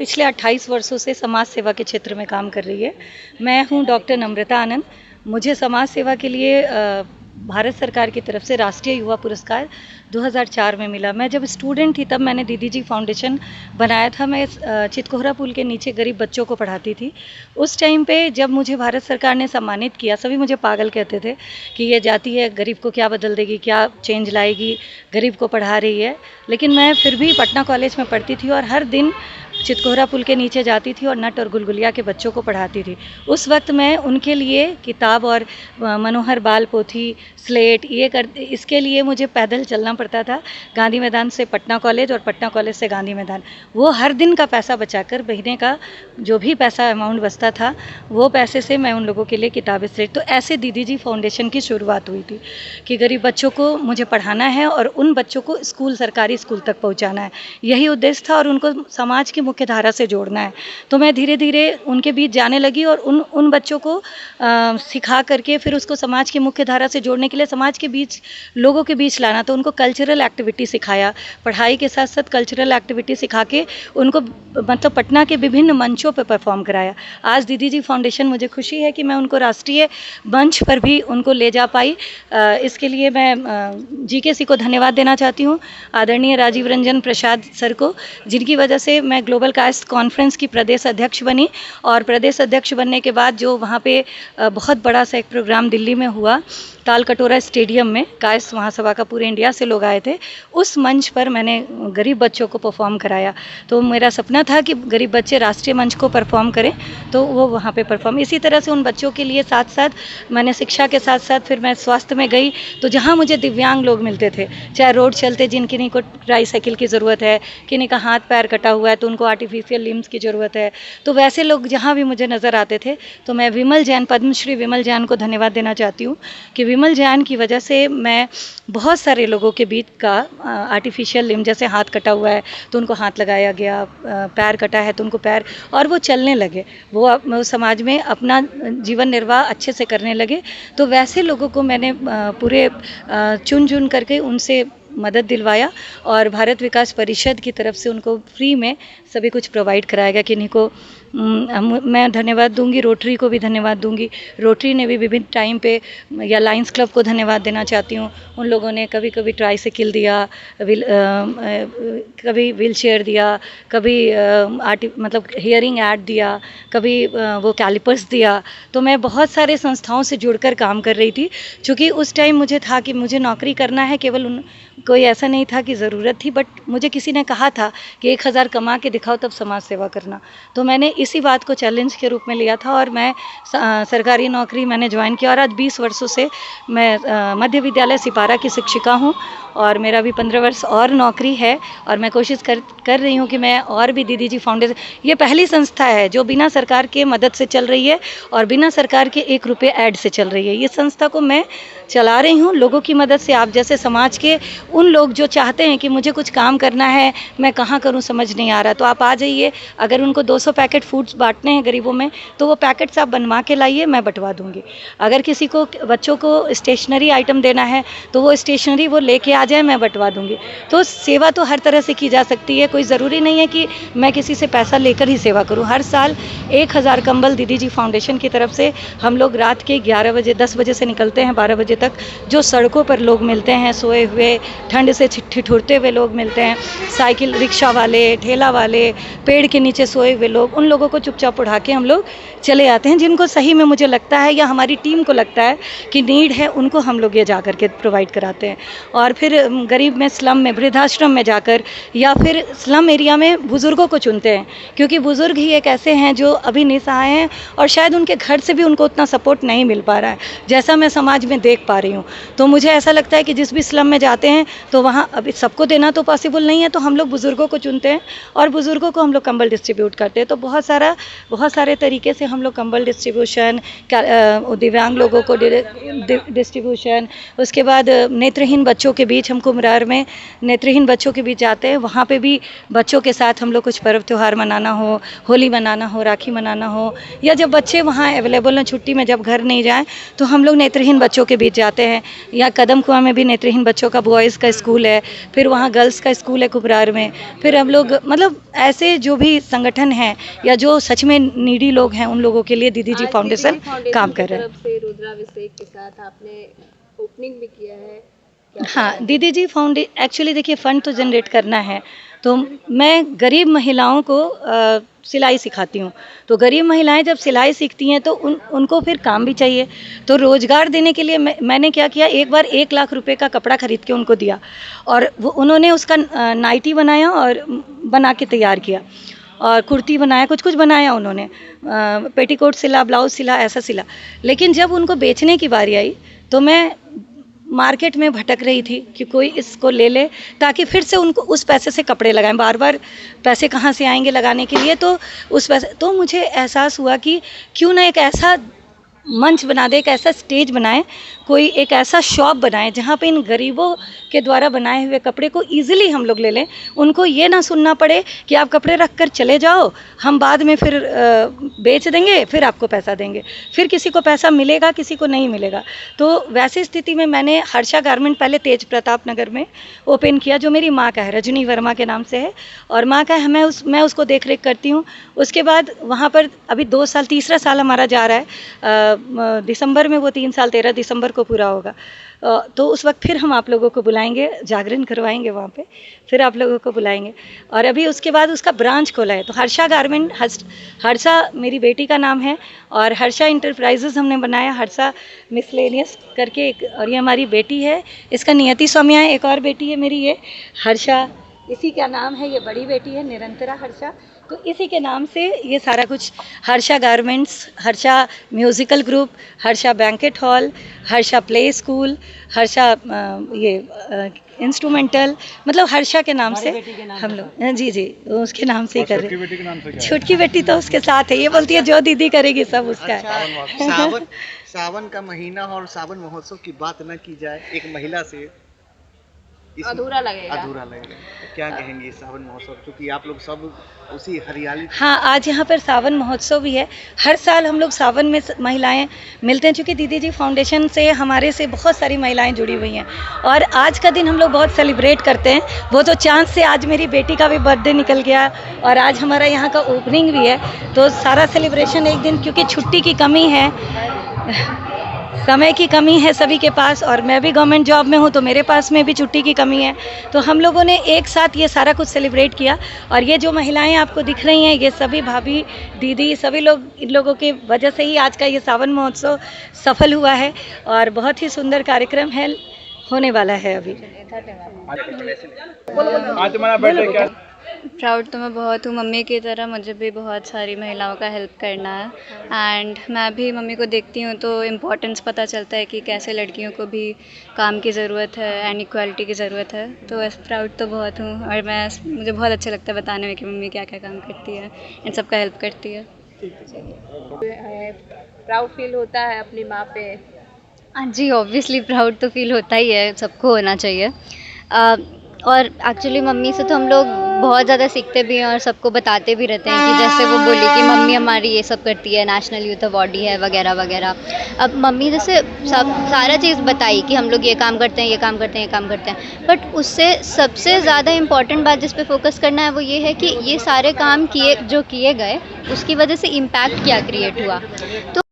पिछले 28 वर्षों से समाज सेवा के क्षेत्र में काम कर रही है। मैं हूं डॉक्टर नम्रता आनंद। मुझे समाज सेवा के लिए भारत सरकार की तरफ से राष्ट्रीय युवा पुरस्कार 2004 में मिला। मैं जब स्टूडेंट थी तब मैंने दीदी जी फाउंडेशन बनाया था। मैं चितकोहरा पुल के नीचे गरीब बच्चों को पढ़ाती थी। उस टाइम पे जब मुझे भारत सरकार ने सम्मानित किया, सभी मुझे पागल कहते थे कि ये जाती है, गरीब को क्या बदल देगी, क्या चेंज लाएगी, गरीब को पढ़ा रही है। लेकिन मैं फिर भी पटना कॉलेज में पढ़ती थी और हर दिन चितकोहरा पुल के नीचे जाती थी और नट और गुलगुलिया के बच्चों को पढ़ाती थी। उस वक्त मैं उनके लिए किताब और मनोहर बाल पोथी, स्लेट इसके लिए मुझे पैदल चलना पड़ता था, गांधी मैदान से पटना कॉलेज और पटना कॉलेज से गांधी मैदान। वो हर दिन का पैसा बचाकर, महीने का जो भी पैसा अमाउंट बचता था, वो पैसे से मैं उन लोगों के लिए किताबें, स्लेट। तो ऐसे दीदी जी फाउंडेशन की शुरुआत हुई थी कि गरीब बच्चों को मुझे पढ़ाना है और उन बच्चों को स्कूल, सरकारी स्कूल तक पहुँचाना है। यही उद्देश्य था और उनको समाज की मुख्य धारा से जोड़ना है। तो मैं धीरे धीरे उनके बीच जाने लगी और उन बच्चों को सिखा करके फिर उसको समाज की मुख्य धारा से जोड़ने के लिए समाज के बीच, लोगों के बीच लाना। तो उनको कल्चरल एक्टिविटी सिखाया, पढ़ाई के साथ साथ कल्चरल एक्टिविटी सिखा के उनको मतलब पटना के विभिन्न मंचों पर परफॉर्म कराया। आज दीदी जी फाउंडेशन, मुझे खुशी है कि मैं उनको राष्ट्रीय मंच पर भी उनको ले जा पाई। इसके लिए मैं जीकेसी को धन्यवाद देना चाहती हूँ, आदरणीय राजीव रंजन प्रसाद सर को, जिनकी वजह से मैं ग्लोबल कास्ट कॉन्फ्रेंस की प्रदेश अध्यक्ष बनी। और प्रदेश अध्यक्ष बनने के बाद जो वहाँ पे बहुत बड़ा सा एक प्रोग्राम दिल्ली में हुआ, ताल कटोरा स्टेडियम में, कायस्थ महासभा का पूरे इंडिया से लोग आए थे। उस मंच पर मैंने गरीब बच्चों को परफॉर्म कराया। तो मेरा सपना था कि गरीब बच्चे राष्ट्रीय मंच को परफॉर्म करें, तो वो वहाँ पे परफॉर्म। इसी तरह से उन बच्चों के लिए साथ साथ मैंने शिक्षा के साथ साथ फिर मैं स्वास्थ्य में गई। तो जहाँ मुझे दिव्यांग लोग मिलते थे, चाहे रोड चलते, किन्हीं को ट्राईसाइकिल की ज़रूरत है, किन्हीं का हाथ पैर कटा हुआ है तो उनको आर्टिफिशियल लिम्स की ज़रूरत है, तो वैसे लोग जहाँ भी मुझे नज़र आते थे, तो मैं विमल जैन, पद्मश्री विमल जैन को धन्यवाद देना चाहती हूँ कि विमल जैन की वजह से मैं बहुत सारे लोगों के बीच का आर्टिफिशियल लिम्ब, जैसे हाथ कटा हुआ है तो उनको हाथ लगाया गया, पैर कटा है तो उनको पैर, और वो चलने लगे, वो समाज में अपना जीवन निर्वाह अच्छे से करने लगे। तो वैसे लोगों को मैंने पूरे चुन करके उनसे मदद दिलवाया और भारत विकास परिषद की तरफ से उनको फ्री में सभी कुछ प्रोवाइड कराया गया। किन्हीं को मैं धन्यवाद दूंगी, रोटरी को भी धन्यवाद दूंगी। रोटरी ने भी विभिन्न टाइम पे, या लायंस क्लब को धन्यवाद देना चाहती हूँ। उन लोगों ने कभी कभी ट्राईसाइकिल दिया, कभी व्हील चेयर दिया, कभी मतलब हियरिंग ऐड दिया, कभी वो कैलिपर्स दिया। तो मैं बहुत सारे संस्थाओं से जुड़कर काम कर रही थी, क्योंकि उस टाइम मुझे था कि मुझे नौकरी करना है। केवल कोई ऐसा नहीं था कि ज़रूरत थी, बट मुझे किसी ने कहा था कि 1000 कमा के दिखाओ तब समाज सेवा करना। तो मैंने इसी बात को चैलेंज के रूप में लिया था और मैं सरकारी नौकरी मैंने ज्वाइन किया। और आज 20 वर्षों से मैं मध्य विद्यालय सिपारा की शिक्षिका हूँ और मेरा भी 15 वर्ष और नौकरी है। और मैं कोशिश कर रही हूँ कि मैं और भी दीदी जी फाउंडेशन, ये पहली संस्था है जो बिना सरकार के मदद से चल रही है और बिना सरकार के 1 रुपये ऐड से चल रही है। ये संस्था को मैं चला रही हूँ लोगों की मदद से। आप जैसे समाज के उन लोग जो चाहते हैं कि मुझे कुछ काम करना है, मैं कहाँ करूँ समझ नहीं आ रहा, तो आप आ जाइए। अगर उनको 200 पैकेट फूड्स बांटने हैं गरीबों में, तो वो पैकेट्स आप बनवा के लाइए, मैं बंटवा दूँगी। अगर किसी को, बच्चों को स्टेशनरी आइटम देना है तो वो स्टेशनरी वो लेके आ जाए, मैं बंटवा दूँगी। तो सेवा तो हर तरह से की जा सकती है, कोई ज़रूरी नहीं है कि मैं किसी से पैसा लेकर ही सेवा करूँ। हर साल 1000 कंबल दीदी जी फाउंडेशन की तरफ से हम लोग रात के 11 बजे, 10 बजे से निकलते हैं, 12 बजे तक जो सड़कों पर लोग मिलते हैं, सोए हुए, ठंड से ठिठुरते हुए लोग मिलते हैं, साइकिल रिक्शा वाले, ठेला वाले, पेड़ के नीचे सोए हुए लोग, उन लोगों को चुपचाप उठा के हम लोग चले आते हैं। जिनको सही में मुझे लगता है या हमारी टीम को लगता है कि नीड है, उनको हम लोग ये जा करके प्रोवाइड कराते हैं। और फिर गरीब में, स्लम में, वृद्धाश्रम में जाकर, या फिर स्लम एरिया में बुज़ुर्गों को चुनते हैं, क्योंकि बुज़ुर्ग ही एक ऐसे हैं जो अभी निसहाय हैं और शायद उनके घर से भी उनको उतना सपोर्ट नहीं मिल पा रहा है, जैसा मैं समाज में देख पा रही हूँ। तो मुझे ऐसा लगता है कि जिस भी स्लम में जाते हैं तो वहाँ अभी सबको देना तो पॉसिबल नहीं है, तो हम लोग बुज़ुर्गों को चुनते हैं और बुज़ुर्गों को हम लोग कंबल डिस्ट्रीब्यूट करते हैं। तो बहुत सारे बहुत सारे तरीके से हम लोग कंबल डिस्ट्रीब्यूशन, दिव्यांग लोगों को डिस्ट्रीब्यूशन, उसके बाद नेत्रहीन बच्चों के बीच, हम कुम्हरार में नेत्रहीन बच्चों के बीच जाते हैं, वहाँ पे भी बच्चों के साथ हम लोग कुछ पर्व त्यौहार मनाना हो, होली मनाना हो, राखी मनाना हो, या जब बच्चे वहाँ अवेलेबल हैं छुट्टी में, जब घर नहीं जाएँ तो हम लोग नेत्रहीन बच्चों के बीच जाते हैं। या कदम कुआं में भी नेत्रहीन बच्चों का बॉयज़ का स्कूल है, फिर वहाँ गर्ल्स का स्कूल है कुम्हरार में। फिर हम लोग मतलब ऐसे जो भी संगठन हैं या जो सच में नीडी लोग हैं, उन लोगों के लिए दीदी जी फाउंडेशन काम कर रहे हैं। से रुद्राभिषेक के साथ आपने ओपनिंग भी किया है। हाँ, दीदी जी एक्चुअली देखिए, फ़ंड तो जनरेट करना है, तो मैं गरीब महिलाओं को सिलाई सिखाती हूँ। तो गरीब महिलाएं जब सिलाई सीखती हैं तो उनको फिर काम भी चाहिए। तो रोज़गार देने के लिए मैंने क्या किया, एक बार 1 लाख रुपए का कपड़ा खरीद के उनको दिया, और उन्होंने उसका नाइटी बनाया और बना के तैयार किया, और कुर्ती बनाया, कुछ बनाया उन्होंने, पेटीकोट सिला, ब्लाउज सिला, ऐसा सिला। लेकिन जब उनको बेचने की बारी आई तो मैं मार्केट में भटक रही थी कि कोई इसको ले ले, ताकि फिर से उनको उस पैसे से कपड़े लगाएं। बार बार पैसे कहाँ से आएंगे लगाने के लिए, तो उस पैसे, तो मुझे एहसास हुआ कि क्यों ना एक ऐसा मंच बना दे, एक ऐसा स्टेज बनाएं, कोई एक ऐसा शॉप बनाएं जहाँ पे इन गरीबों के द्वारा बनाए हुए कपड़े को ईजिली हम लोग ले लें। उनको ये ना सुनना पड़े कि आप कपड़े रख कर चले जाओ, हम बाद में फिर बेच देंगे, फिर आपको पैसा देंगे, फिर किसी को पैसा मिलेगा, किसी को नहीं मिलेगा। तो वैसी स्थिति में मैंने हर्षा गारमेंट पहले तेज प्रताप नगर में ओपन किया, जो मेरी माँ का है, रजनी वर्मा के नाम से है, और माँ का है, मैं उसको देख रेख करती हूँ। उसके बाद वहाँ पर अभी 2 साल, तीसरा साल हमारा जा रहा है, दिसंबर में वो 3 साल 13 दिसंबर को पूरा होगा। तो उस वक्त फिर हम आप लोगों को बुलाएंगे, जागरण करवाएंगे वहाँ पे, फिर आप लोगों को बुलाएंगे। और अभी उसके बाद उसका ब्रांच खोला है, तो हर्षा गारमेंट, हर्षा मेरी बेटी का नाम है, और हर्षा इंटरप्राइजेज हमने बनाया, हर्षा मिसलेनियस करके एक, और ये हमारी बेटी है, इसका नियति सौम्या है, एक और बेटी है मेरी, ये हर्षा, इसी का नाम है, ये बड़ी बेटी है निरंतरा हर्षा। तो इसी के नाम से ये सारा कुछ, Harsha garments, Harsha musical group, Harsha banquet hall, Harsha play school, Harsha instrumental, मतलब हर्षा के नाम से हम लोग, जी उसके नाम से ही कर रहे हैं। छोटकी बेटी तो उसके साथ है, ये बोलती है जो दीदी करेगी सब उसका है। सावन का महीना और सावन महोत्सव की बात न की जाए एक महिला से अधूरा लगेगा। तो क्या कहेंगे सावन महोत्सव, क्योंकि आप लोग सब उसी हरियाली। हाँ, आज यहाँ पर सावन महोत्सव भी है। हर साल हम लोग सावन में महिलाएं मिलते हैं, चूँकि दीदी जी फाउंडेशन से हमारे से बहुत सारी महिलाएं जुड़ी हुई हैं, और आज का दिन हम लोग बहुत सेलिब्रेट करते हैं। वो तो चांद से, आज मेरी बेटी का भी बर्थडे निकल गया, और आज हमारा यहाँ का ओपनिंग भी है, तो सारा सेलिब्रेशन एक दिन, क्योंकि छुट्टी की कमी है, समय की कमी है सभी के पास, और मैं भी गवर्नमेंट जॉब में हूँ, तो मेरे पास में भी छुट्टी की कमी है। तो हम लोगों ने एक साथ ये सारा कुछ सेलिब्रेट किया, और ये जो महिलाएं आपको दिख रही हैं, ये सभी भाभी, दीदी, सभी लोग, इन लोगों की वजह से ही आज का ये सावन महोत्सव सफल हुआ है, और बहुत ही सुंदर कार्यक्रम है, होने वाला है अभी। आज तुम्हारा बर्थडे क्या? प्राउड तो मैं बहुत हूँ, मम्मी की तरह मुझे भी बहुत सारी महिलाओं का हेल्प करना है, एंड मैं भी मम्मी को देखती हूँ तो इम्पोर्टेंस पता चलता है कि कैसे लड़कियों को भी काम की ज़रूरत है एंड इक्वालिटी की ज़रूरत है। तो प्राउड तो बहुत हूँ, और मुझे बहुत अच्छा लगता है बताने में कि मम्मी क्या क्या काम करती है, इन सब का हेल्प करती है। प्राउड फील होता है अपनी माँ पे? हाँ जी, ऑब्वियसली प्राउड तो फील होता ही है, सबको होना चाहिए। और एक्चुअली मम्मी से तो हम लोग बहुत ज़्यादा सीखते भी हैं और सबको बताते भी रहते हैं कि जैसे वो बोली कि मम्मी हमारी ये सब करती है, नेशनल यूथ अवॉर्डी है वगैरह वगैरह। अब मम्मी जैसे सारा चीज़ बताई कि हम लोग ये काम करते हैं, ये काम करते हैं, ये काम करते हैं, बट उससे सबसे ज़्यादा इम्पॉर्टेंट बात जिस पे फोकस करना है वो ये है कि ये सारे काम किए गए उसकी वजह से इम्पैक्ट क्या क्रिएट हुआ। तो